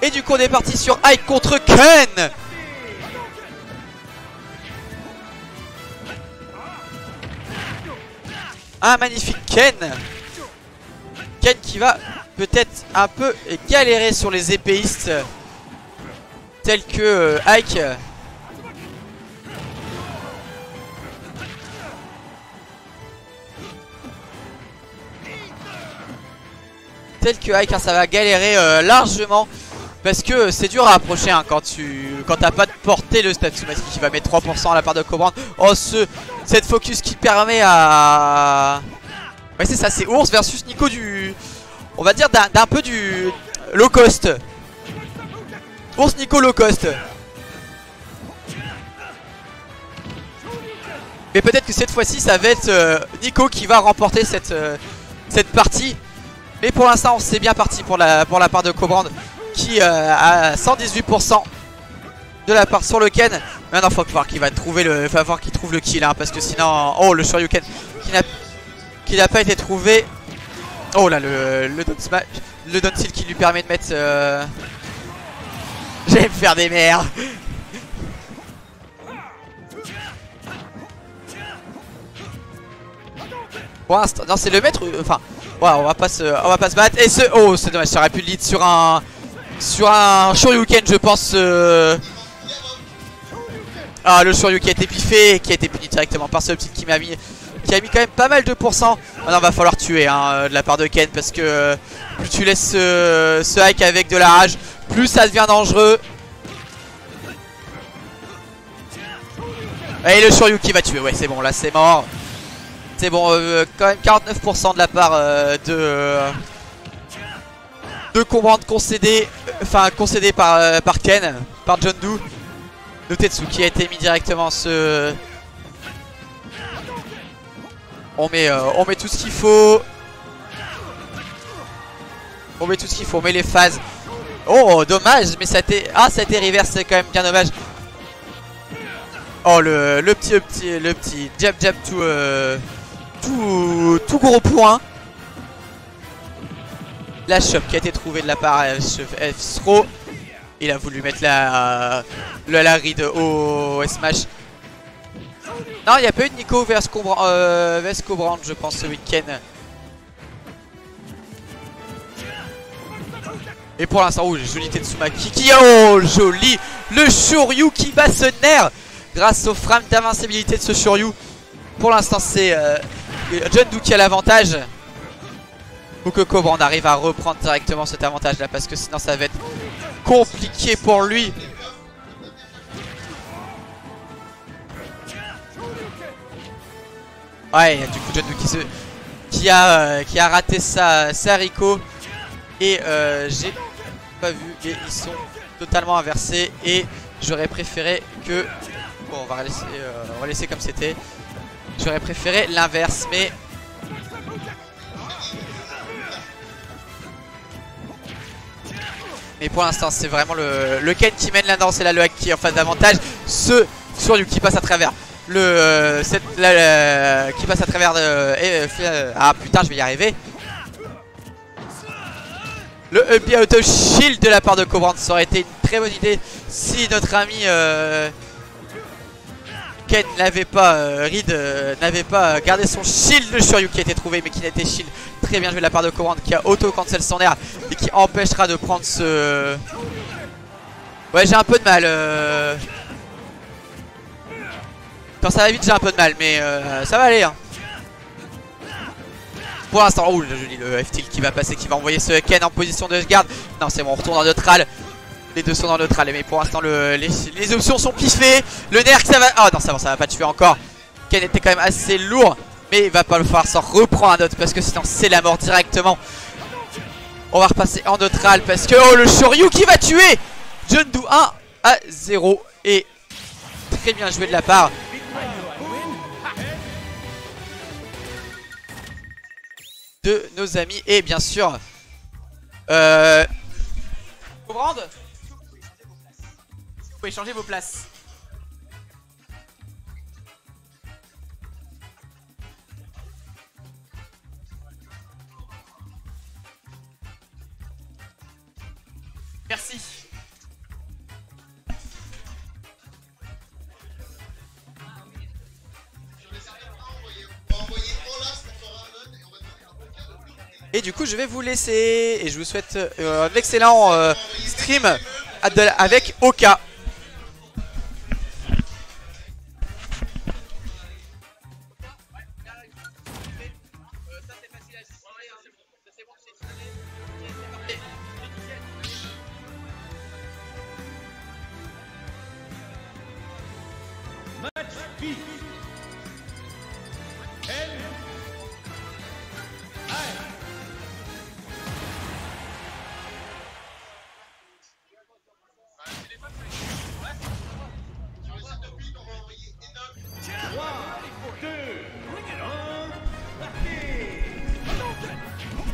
Et du coup on est parti sur Ike contre Ken. Un magnifique Ken. Ken qui va peut-être un peu galérer sur les épéistes tels que Ike. Tel que Ike, hein, ça va galérer largement. Parce que c'est dur à approcher hein, quand t'as pas de portée. Le Tatsumaki qui va mettre 3% à la part de Cobran. Oh cette focus qui permet à... Ouais c'est ça, c'est Ours versus Nico du... On va dire d'un peu du low cost. Ours Nico low cost. Mais peut-être que cette fois-ci ça va être Nico qui va remporter cette partie. Mais pour l'instant c'est bien parti pour la part de Cobran qui a 118% de la part sur le Ken. Maintenant faut voir qu'il va trouver le, faut voir qu'il trouve le kill hein, parce que sinon, oh le Shoryuken qui n'a pas été trouvé. Oh là le down tilt qui lui permet de mettre j'aime faire des merdes. Pour l'instant, non c'est le maître, enfin ouais, on va pas se battre. Et oh c'est dommage, ça aurait pu lead sur un Shoryuken je pense. Ah le Shoryuken qui a été piffé, qui a été puni directement par ce petit qui a mis quand même pas mal de pourcents. Maintenant va falloir tuer hein, de la part de Ken parce que plus tu laisses ce Ike avec de la rage, plus ça devient dangereux. Et le Shoryu qui va tuer, ouais c'est bon là c'est mort. C'est bon, quand même 49% de la part de Cobran concédé, enfin concédé par Ken, par John Doe. Notetsu qui a été mis directement on met tout ce qu'il faut. On met tout ce qu'il faut, on met les phases. Oh dommage, mais ça a été reverse, c'est quand même bien dommage. Oh le petit jab tout gros point. La shop qui a été trouvée de la part F-Throw. Il a voulu mettre la ride au smash. Non, il n'y a pas eu de Nico vers Cobran je pense ce week-end. Et pour l'instant, oh joli Tatsumaki qui, oh joli, le Shoryu qui bat ce nerf grâce au frame d'invincibilité de ce Shoryu. Pour l'instant c'est John Doe qui a l'avantage. Faut que Cobran arrive à reprendre directement cet avantage là parce que sinon ça va être compliqué pour lui. Ouais, du coup John Doe qui a raté sa Rico. Et j'ai pas vu et ils sont totalement inversés. Et j'aurais préféré que... Bon on va laisser comme c'était. J'aurais préféré l'inverse mais... Mais pour l'instant c'est vraiment le Ken qui mène la danse et la Loak qui est en phase d'avantage. Ce Shoryu qui passe à travers qui passe à travers ah putain je vais y arriver. Le up auto shield de la part de Cobran, ça aurait été une très bonne idée si notre ami Ken n'avait pas n'avait pas gardé son shield. Le Shoryu qui a été trouvé mais qui n'a été shield. Très bien joué de la part de Cobran qui a auto cancel son air et qui empêchera de prendre ce... Ouais j'ai un peu de mal quand ça va vite j'ai un peu de mal mais ça va aller hein. Pour l'instant, oh le F-Tilt qui va passer, qui va envoyer ce Ken en position de garde. Non c'est bon, on retourne en neutral. Les deux sont dans neutral mais pour l'instant les options sont piffées. Le nerf ça va... Oh non ça va pas tuer encore. Ken était quand même assez lourd. Mais il va pas le falloir s'en reprendre un autre parce que sinon c'est la mort directement. On va repasser en neutral parce que... Oh le Shoryu qui va tuer John Doe 1-0. Et très bien joué de la part de nos amis. Et bien sûr Cobran, vous pouvez changer vos places. Merci. Et du coup je vais vous laisser et je vous souhaite un excellent stream avec Oka.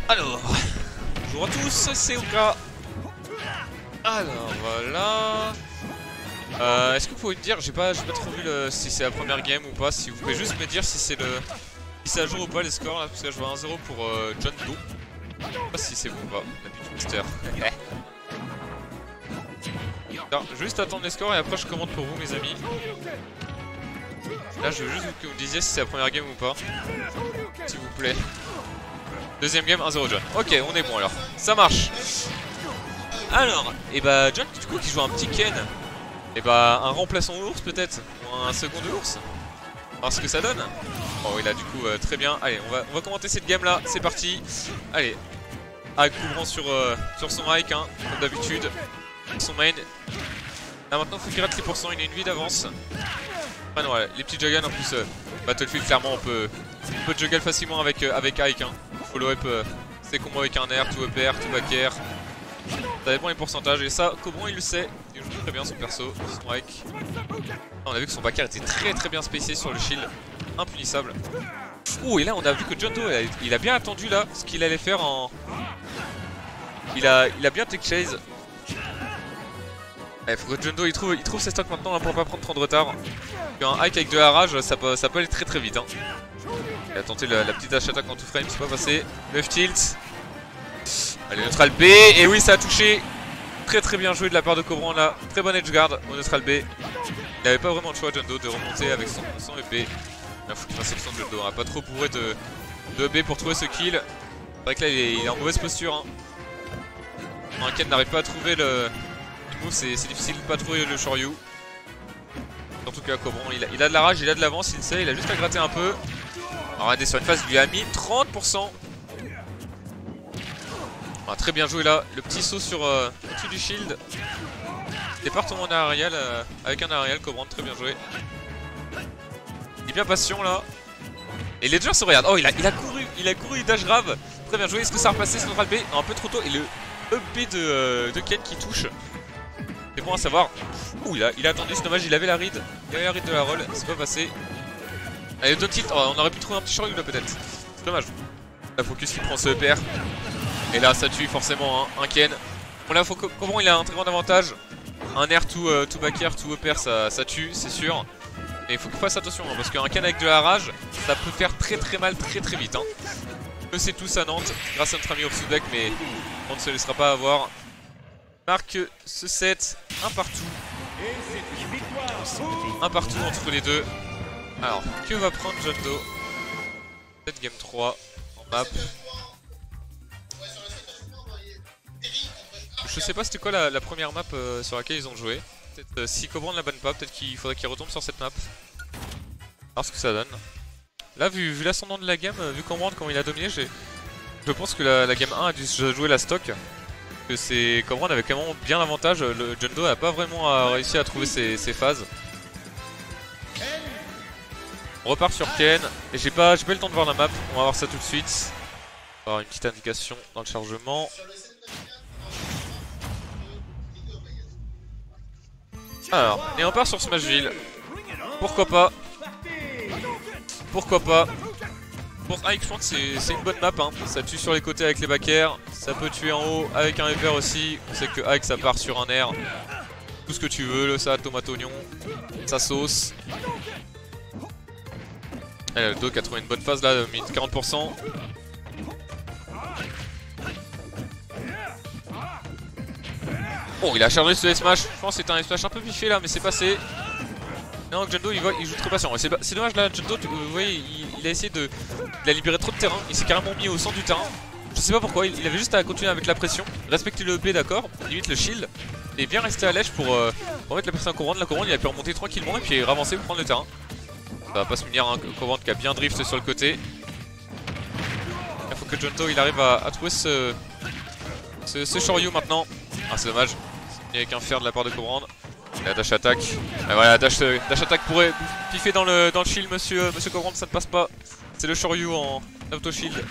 Alors, bonjour à tous, c'est Oka. Alors voilà. Est-ce que vous pouvez me dire, j'ai pas trop vu si c'est la première game ou pas, si vous pouvez juste me dire si c'est à jour ou pas les scores là, parce que là je vois 1-0 pour John Doe. Je sais pas si c'est bon ou pas, la petite mister. Alors, je vais juste attendre les scores et après je commente pour vous mes amis. Là je veux juste que vous me disiez si c'est la première game ou pas, s'il vous plaît. Deuxième game 1-0 John. Ok, on est bon alors. Ça marche. Alors, et bah John du coup qui joue un petit Ken. Et bah un remplaçant ours peut-être. Ou un second de ours. Voir ce que ça donne. Oh oui là du coup très bien. Allez on va commenter cette game là. C'est parti. Allez. Ike couvrant sur son Ike hein, comme d'habitude. Son main. Là maintenant faut qu'il rate les pourcents, il a une vie d'avance. Ah non ouais, les petits juggles en plus Battlefield clairement on peut juggle facilement avec Ike hein. Follow up ses combos avec un air, tout up air, tout back air. Ça dépend les pourcentages et ça Cobron il le sait. Il joue très bien son perso, son Ike. On a vu que son back air était très bien spacé sur le shield. Impunissable. Ouh et là on a vu que John Doe il a bien attendu là ce qu'il allait faire en... Il a bien tech chase. Il faut que John Doe il trouve ses stocks maintenant hein, pour pas prendre trop de retard. Un Ike avec de la rage ça peut aller très vite hein. Il a tenté la petite dash attack en tout frame, c'est pas passé. 9 tilt. Allez neutral B et oui ça a touché. Très bien joué de la part de Cobran là. Très bon edge guard au neutral B. Il n'avait pas vraiment le choix John Doe de remonter avec son épée. Il faut qu'il fasse action de John Doe, on a pas trop bourré de B pour trouver ce kill. C'est vrai que là il est en mauvaise posture hein. Quand un Ken n'arrive pas à trouver le move, c'est difficile de pas trouver le Shoryu. Surtout qu'à Cobran il a de la rage, il a de l'avance, il le sait, il a juste à gratter un peu. Alors regardez sur une phase il lui a mis 30%. Ah, très bien joué là, le petit saut sur au-dessus du shield. Département en aérial avec un aérial Cobran, très bien joué. Il est bien patient là. Et Ledger se regarde, oh il a couru, il dash grave. Très bien joué, est-ce que ça a repassé ce neutral B? Non, un peu trop tôt et le up B de Ken qui touche. C'est bon à savoir. Ouh il a attendu, c'est dommage, il avait la read. Il avait la read de la roll, c'est pas passé. Allez, deux tilt, oh, on aurait pu trouver un petit Shoryu là peut-être. C'est dommage. La focus qui prend ce EPR. Et là ça tue forcément hein, un Ken. Bon là comment il a un très grand avantage. Un air tout back air, tout EPR ça tue, c'est sûr. Et il faut qu'il fasse attention hein, parce qu'un Ken avec de la rage, ça peut faire très mal très vite hein. On le sait tous à Nantes, grâce à notre ami Orsudek, mais on ne se laissera pas avoir. Marque ce set, un partout. Un partout entre les deux. Alors, que va prendre John Doe? Cette game 3 en map. Je sais pas c'était quoi la première map sur laquelle ils ont joué. Peut-être si Cobran ne la banne pas, peut-être qu'il faudrait qu'il retombe sur cette map. Alors ce que ça donne. Là vu l'ascendant de la game, vu Cobran comment il a dominé, je pense que la game 1 a dû jouer la stock. Que c'est Cobran avait quand même bien l'avantage, le John Doe n'a pas vraiment réussi à trouver ses phases. On repart sur Ken, et j'ai pas eu le temps de voir la map, on va voir ça tout de suite. On va avoir une petite indication dans le chargement. Alors, et on part sur Smashville. Pourquoi pas? Pourquoi pas? Pour Ike, je pense que c'est une bonne map hein. Ça tue sur les côtés avec les back air. Ça peut tuer en haut avec un EPR aussi. On sait que Ike ça part sur un air. Tout ce que tu veux, le salade tomate oignon, sa sauce. Et le Doe qui a trouvé une bonne phase là, mis 40%. Oh, il a chargé ce S-Smash. Je pense que c'était un S-Smash un peu piffé là, mais c'est passé. Non, Jundo il joue très patient. C'est dommage là, Jundo, vous voyez, il a essayé il a libéré trop de terrain. Il s'est carrément mis au centre du terrain. Je sais pas pourquoi, il avait juste à continuer avec la pression. Respecter le EP, d'accord, limite le shield. Et bien rester à l'èche pour mettre la personne à couronne. La couronne, il a pu remonter tranquillement et puis ravancer pour prendre le terrain. Ça va pas se munir, hein, couronne qui a bien drift sur le côté. Il faut que Jundo il arrive à trouver ce Shoryu maintenant. Ah, c'est dommage. Il n'y a qu'un fer de la part de couronne. La dash attack. Et voilà, dash attack pourrait piffer dans le shield, monsieur Cobrand, ça ne passe pas. C'est le Shoryu en auto shield.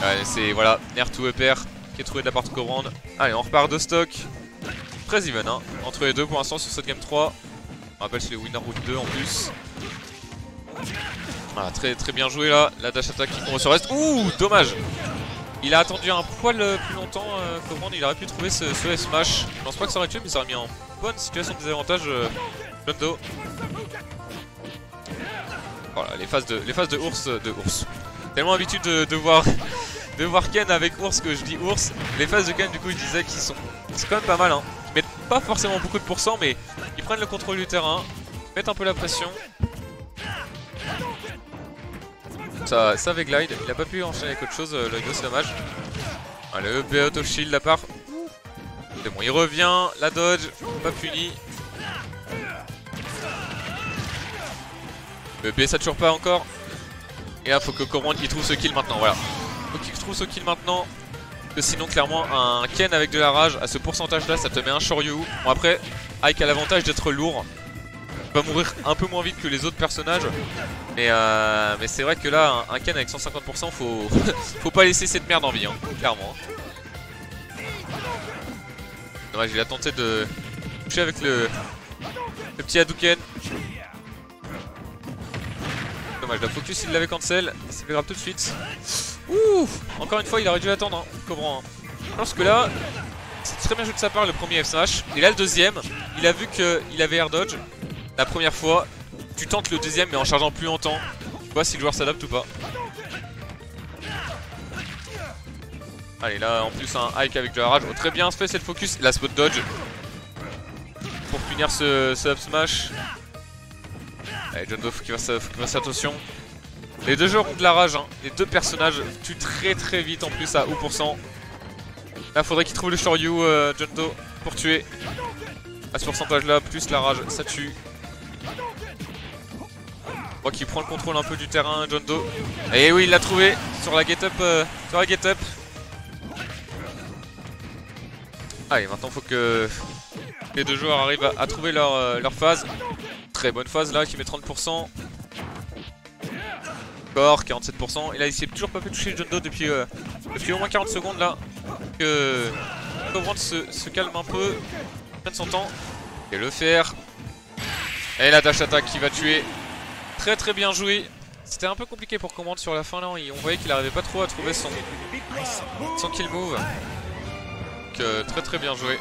Allez, c'est voilà, Nair to EPR qui est trouvé de la part de Cobrand. Allez, on repart de stock. Très even hein, entre les deux pour l'instant sur cette game 3. On rappelle c'est le winner route 2 en plus. Voilà, très bien joué là. La dash attack qui court sur reste. Ouh, dommage. Il a attendu un poil plus longtemps, Cobrand, il aurait pu trouver ce S-Smash. Je pense pas que ça aurait tué, mais ça aurait mis en bonne situation de désavantage Jundo. Voilà, les phases de ours. Tellement habitude de voir Ken avec ours que je dis ours. Les phases de Ken, du coup, je disais qu'ils sont c'est quand même pas mal. Hein. Ils mettent pas forcément beaucoup de pourcents, mais ils prennent le contrôle du terrain, mettent un peu la pression. Ça avec glide, il a pas pu enchaîner avec autre chose, le go c'est dommage. Allez, EB auto shield à part. C'est bon, il revient, la dodge, pas puni. EB ça toujours pas encore. Et là faut que Cobrand il trouve ce kill maintenant, voilà. Faut qu'il trouve ce kill maintenant. Parce que sinon clairement un Ken avec de la rage à ce pourcentage là ça te met un Shoryu. Bon après, Ike a l'avantage d'être lourd. Il va mourir un peu moins vite que les autres personnages. Mais c'est vrai que là, un Ken avec 150%, faut pas laisser cette merde en vie, hein, clairement. Dommage, il a tenté de toucher avec le petit Hadouken. Dommage, la focus il l'avait cancel, il s'est fait grave tout de suite. Ouh, encore une fois, il aurait dû attendre, hein, Cobrand. Parce que là, c'est très bien joué de sa part le premier F-Smash. Et là, le deuxième, il a vu qu'il avait air dodge. La première fois, tu tentes le deuxième mais en chargeant plus longtemps. Tu vois si le joueur s'adapte ou pas. Allez là en plus un Ike avec de la rage. Oh, très bien fait cette focus. La spot dodge. Pour punir ce up smash. Allez Jundo faut qu'il fasse attention. Les deux joueurs ont de la rage hein. Les deux personnages tuent très vite en plus à %. Là faudrait qu'il trouve le Shoryu Jundo pour tuer. À ce pourcentage là plus la rage ça tue. Qui prend le contrôle un peu du terrain, Jundo. Et oui, il l'a trouvé sur la get up. Allez, maintenant faut que les deux joueurs arrivent à trouver leur phase. Très bonne phase là, qui met 30%. Encore 47%. Et là, il s'est toujours pas fait toucher Jundo depuis au moins 40 secondes là. Que Cobrand se calme un peu, prenne son temps. Et le faire. Et la dash attack qui va tuer. Très bien joué. C'était un peu compliqué pour Cobrand sur la fin là. On voyait qu'il arrivait pas trop à trouver son kill move. Donc très bien joué.